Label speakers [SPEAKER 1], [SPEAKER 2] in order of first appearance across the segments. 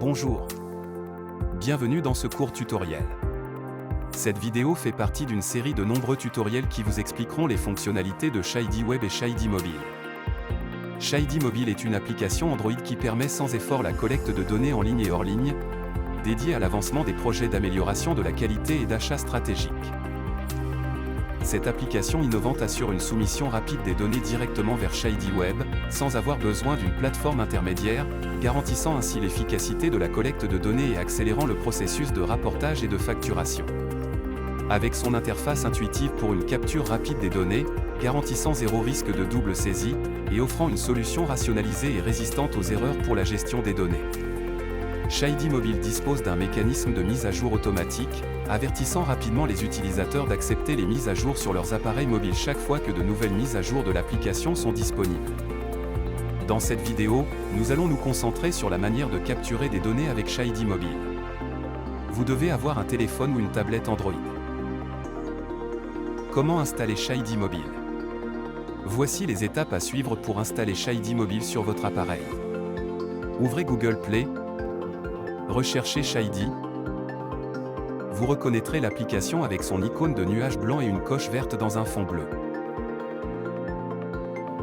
[SPEAKER 1] Bonjour. Bienvenue dans ce court tutoriel. Cette vidéo fait partie d'une série de nombreux tutoriels qui vous expliqueront les fonctionnalités de Shady Web et Shady Mobile. Shady Mobile est une application Android qui permet sans effort la collecte de données en ligne et hors ligne, dédiée à l'avancement des projets d'amélioration de la qualité et d'achat stratégique. Cette application innovante assure une soumission rapide des données directement vers Shady Web, sans avoir besoin d'une plateforme intermédiaire, garantissant ainsi l'efficacité de la collecte de données et accélérant le processus de rapportage et de facturation. Avec son interface intuitive pour une capture rapide des données, garantissant zéro risque de double saisie, et offrant une solution rationalisée et résistante aux erreurs pour la gestion des données. Shady Mobile dispose d'un mécanisme de mise à jour automatique, avertissant rapidement les utilisateurs d'accepter les mises à jour sur leurs appareils mobiles chaque fois que de nouvelles mises à jour de l'application sont disponibles. Dans cette vidéo, nous allons nous concentrer sur la manière de capturer des données avec Shady Mobile. Vous devez avoir un téléphone ou une tablette Android. Comment installer Shady Mobile? Voici les étapes à suivre pour installer Shady Mobile sur votre appareil. Ouvrez Google Play. Recherchez Shady. Vous reconnaîtrez l'application avec son icône de nuage blanc et une coche verte dans un fond bleu.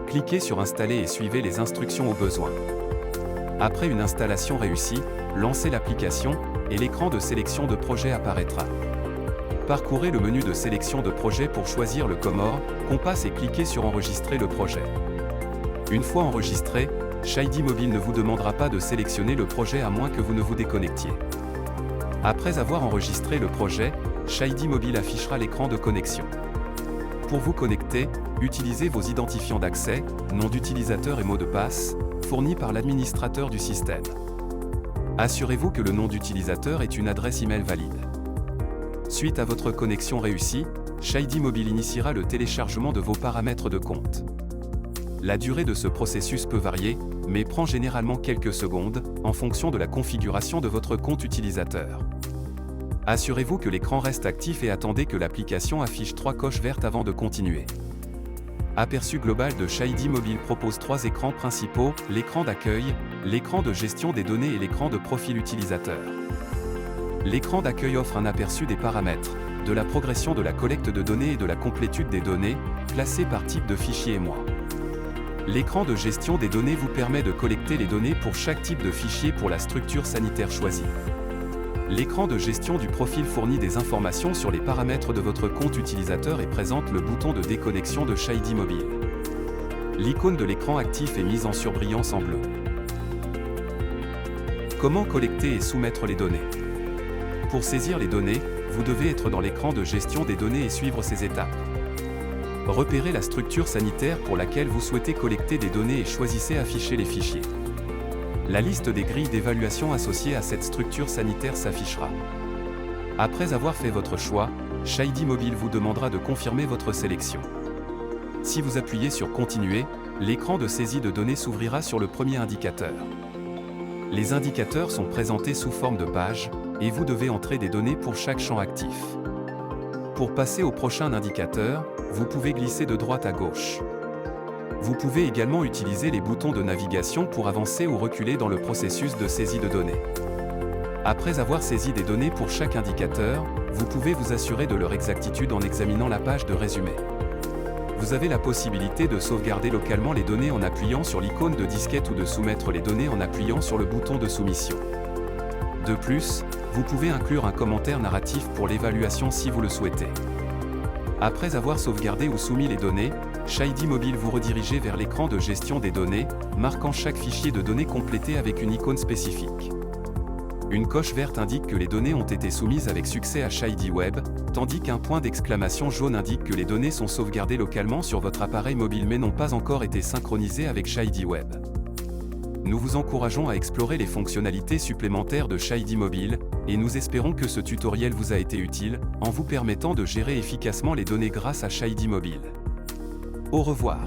[SPEAKER 1] Cliquez sur Installer et suivez les instructions au besoin. Après une installation réussie, lancez l'application et l'écran de sélection de projet apparaîtra. Parcourez le menu de sélection de projet pour choisir le Comore, Compass et cliquez sur Enregistrer le projet. Une fois enregistré, Shady Mobile ne vous demandera pas de sélectionner le projet à moins que vous ne vous déconnectiez. Après avoir enregistré le projet, Shady Mobile affichera l'écran de connexion. Pour vous connecter, utilisez vos identifiants d'accès, nom d'utilisateur et mot de passe, fournis par l'administrateur du système. Assurez-vous que le nom d'utilisateur est une adresse email valide. Suite à votre connexion réussie, Shady Mobile initiera le téléchargement de vos paramètres de compte. La durée de ce processus peut varier, mais prend généralement quelques secondes, en fonction de la configuration de votre compte utilisateur. Assurez-vous que l'écran reste actif et attendez que l'application affiche 3 coches vertes avant de continuer. Aperçu global de Shady Mobile propose 3 écrans principaux, l'écran d'accueil, l'écran de gestion des données et l'écran de profil utilisateur. L'écran d'accueil offre un aperçu des paramètres, de la progression de la collecte de données et de la complétude des données, classées par type de fichier et mois. L'écran de gestion des données vous permet de collecter les données pour chaque type de fichier pour la structure sanitaire choisie. L'écran de gestion du profil fournit des informations sur les paramètres de votre compte utilisateur et présente le bouton de déconnexion de Shady Mobile. L'icône de l'écran actif est mise en surbrillance en bleu. Comment collecter et soumettre les données? Pour saisir les données, vous devez être dans l'écran de gestion des données et suivre ces étapes. Repérez la structure sanitaire pour laquelle vous souhaitez collecter des données et choisissez Afficher les fichiers. La liste des grilles d'évaluation associées à cette structure sanitaire s'affichera. Après avoir fait votre choix, Shady Mobile vous demandera de confirmer votre sélection. Si vous appuyez sur Continuer, l'écran de saisie de données s'ouvrira sur le premier indicateur. Les indicateurs sont présentés sous forme de pages, et vous devez entrer des données pour chaque champ actif. Pour passer au prochain indicateur, vous pouvez glisser de droite à gauche. Vous pouvez également utiliser les boutons de navigation pour avancer ou reculer dans le processus de saisie de données. Après avoir saisi des données pour chaque indicateur, vous pouvez vous assurer de leur exactitude en examinant la page de résumé. Vous avez la possibilité de sauvegarder localement les données en appuyant sur l'icône de disquette ou de soumettre les données en appuyant sur le bouton de soumission. De plus, vous pouvez inclure un commentaire narratif pour l'évaluation si vous le souhaitez. Après avoir sauvegardé ou soumis les données, Shady Mobile vous redirigez vers l'écran de gestion des données, marquant chaque fichier de données complété avec une icône spécifique. Une coche verte indique que les données ont été soumises avec succès à Shady Web, tandis qu'un point d'exclamation jaune indique que les données sont sauvegardées localement sur votre appareil mobile mais n'ont pas encore été synchronisées avec Shady Web. Nous vous encourageons à explorer les fonctionnalités supplémentaires de Shady Mobile, et nous espérons que ce tutoriel vous a été utile, en vous permettant de gérer efficacement les données grâce à Shady Mobile. Au revoir.